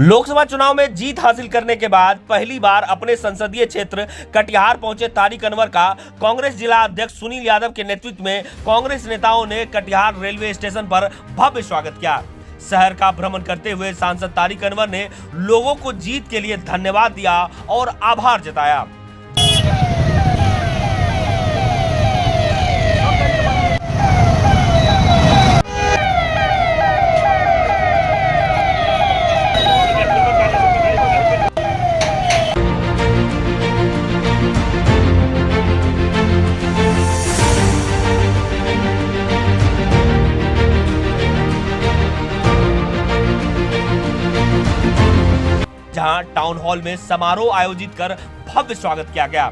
लोकसभा चुनाव में जीत हासिल करने के बाद पहली बार अपने संसदीय क्षेत्र कटिहार पहुंचे तारिक अनवर का कांग्रेस जिला अध्यक्ष सुनील यादव के नेतृत्व में कांग्रेस नेताओं ने कटिहार रेलवे स्टेशन पर भव्य स्वागत किया। शहर का भ्रमण करते हुए सांसद तारिक अनवर ने लोगों को जीत के लिए धन्यवाद दिया और आभार जताया। जहां टाउन हॉल में समारोह आयोजित कर भव्य स्वागत किया गया।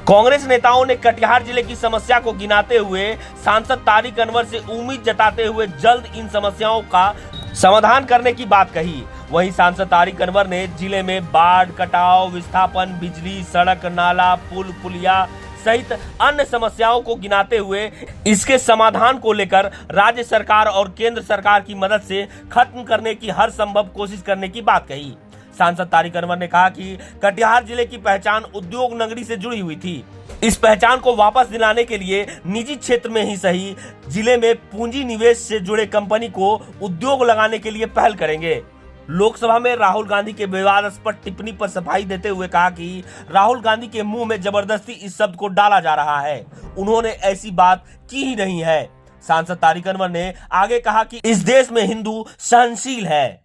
कांग्रेस नेताओं ने कटिहार जिले की समस्या को गिनाते हुए सांसद तारिक अनवर से उम्मीद जताते हुए जल्द इन समस्याओं का समाधान करने की बात कही। वहीं सांसद तारिक अनवर ने जिले में बाढ़, कटाव, विस्थापन, बिजली, सड़क, नाला, पुल, पुलिया सहित अन्य समस्याओं को गिनाते हुए इसके समाधान को लेकर राज्य सरकार और केंद्र सरकार की मदद से खत्म करने की हर संभव कोशिश करने की बात कही। सांसद तारिक अनवर ने कहा कि कटिहार जिले की पहचान उद्योग नगरी से जुड़ी हुई थी। इस पहचान को वापस दिलाने के लिए निजी क्षेत्र में ही सही जिले में पूंजी निवेश से जुड़े कंपनी को उद्योग लगाने के लिए पहल करेंगे। लोकसभा में राहुल गांधी के विवादास्पद टिप्पणी पर सफाई देते हुए कहा कि राहुल गांधी के मुंह में जबरदस्ती इस शब्द को डाला जा रहा है, उन्होंने ऐसी बात की ही नहीं है। सांसद तारिक अनवर ने आगे कहा कि इस देश में हिंदू सहनशील है।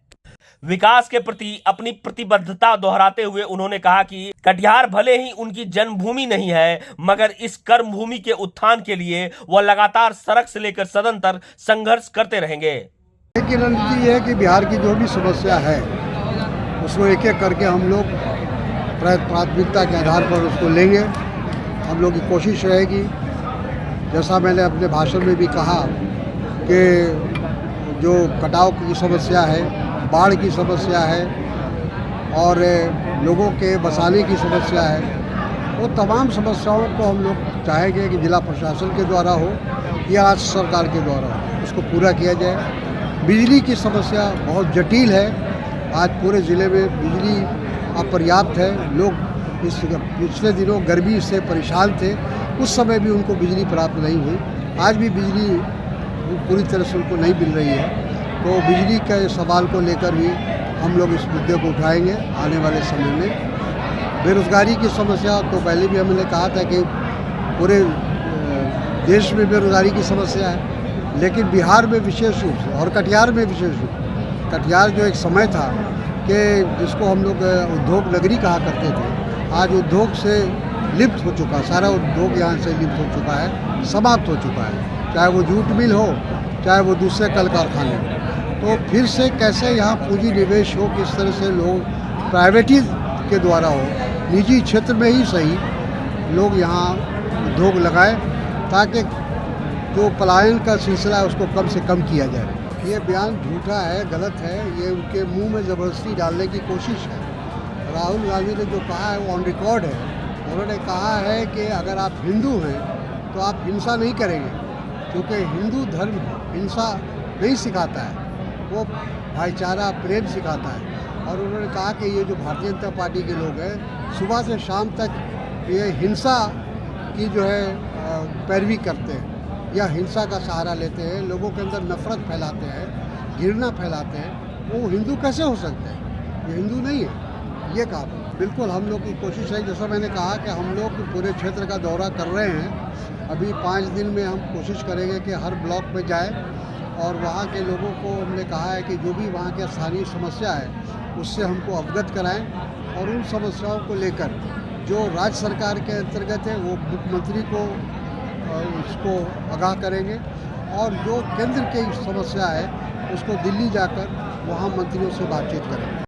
विकास के प्रति अपनी प्रतिबद्धता दोहराते हुए उन्होंने कहा कि कटिहार भले ही उनकी जन्मभूमि नहीं है, मगर इस कर्मभूमि के उत्थान के लिए वह लगातार सड़क से लेकर सदन तक संघर्ष करते रहेंगे। की रणनीति है कि बिहार की जो भी समस्या है उसको एक एक करके हम लोग प्राथमिकता के आधार पर उसको लेंगे। हम लोग की कोशिश रहेगी, जैसा मैंने अपने भाषण में भी कहा, कि जो कटाव की समस्या है, बाढ़ की समस्या है और लोगों के बसाने की समस्या है, वो तमाम समस्याओं को हम लोग चाहेंगे कि जिला प्रशासन के द्वारा हो या राज्य सरकार के द्वारा हो, उसको पूरा किया जाए। बिजली की समस्या बहुत जटिल है। आज पूरे ज़िले में बिजली अपर्याप्त है। लोग इस पिछले दिनों गर्मी से परेशान थे, उस समय भी उनको बिजली प्राप्त नहीं हुई। आज भी बिजली पूरी तरह से उनको नहीं मिल रही है। तो बिजली के सवाल को लेकर भी हम लोग इस मुद्दे को उठाएंगे आने वाले समय में। बेरोज़गारी की समस्या तो पहले भी हमने कहा था कि पूरे देश में बेरोज़गारी की समस्या है, लेकिन बिहार में विशेष रूप से और कटिहार में विशेष रूप से, कटिहार जो एक समय था कि जिसको हम लोग उद्योग नगरी कहा करते थे, आज उद्योग से लिप्त हो चुका, सारा उद्योग यहाँ से लिप्त हो चुका है, समाप्त हो चुका है। चाहे वो जूट मिल हो, चाहे वो दूसरे कल कारखाने हो। तो फिर से कैसे यहाँ पूंजी निवेश हो, किस तरह से लोग प्राइवेटिज के द्वारा हो, निजी क्षेत्र में ही सही लोग यहाँ उद्योग लगाएं, ताकि जो पलायन का सिलसिला है उसको कम से कम किया जाए। ये बयान झूठा है, गलत है, ये उनके मुंह में ज़बरदस्ती डालने की कोशिश है। राहुल गांधी ने जो कहा है वो ऑन रिकॉर्ड है। उन्होंने कहा है कि अगर आप हिंदू हैं तो आप हिंसा नहीं करेंगे, क्योंकि हिंदू धर्म हिंसा नहीं सिखाता है, वो भाईचारा प्रेम सिखाता है। और उन्होंने कहा कि ये जो भारतीय जनता पार्टी के लोग हैं सुबह से शाम तक ये हिंसा की जो है पैरवी करते हैं या हिंसा का सहारा लेते हैं, लोगों के अंदर नफरत फैलाते हैं, घृणा फैलाते हैं। वो हिंदू कैसे हो सकते हैं? ये हिंदू नहीं है, ये कहा। बिल्कुल हम लोग की कोशिश है, जैसा मैंने कहा कि हम लोग पूरे क्षेत्र का दौरा कर रहे हैं। अभी 5 दिन में हम कोशिश करेंगे कि हर ब्लॉक में जाए और वहाँ के लोगों को हमने कहा है कि जो भी वहाँ के स्थानीय समस्या है उससे हमको अवगत कराएं और उन समस्याओं को लेकर जो राज्य सरकार के अंतर्गत है वो मुख्यमंत्री को उसको आगाह करेंगे और जो केंद्र की समस्या है उसको दिल्ली जाकर वहाँ मंत्रियों से बातचीत करेंगे।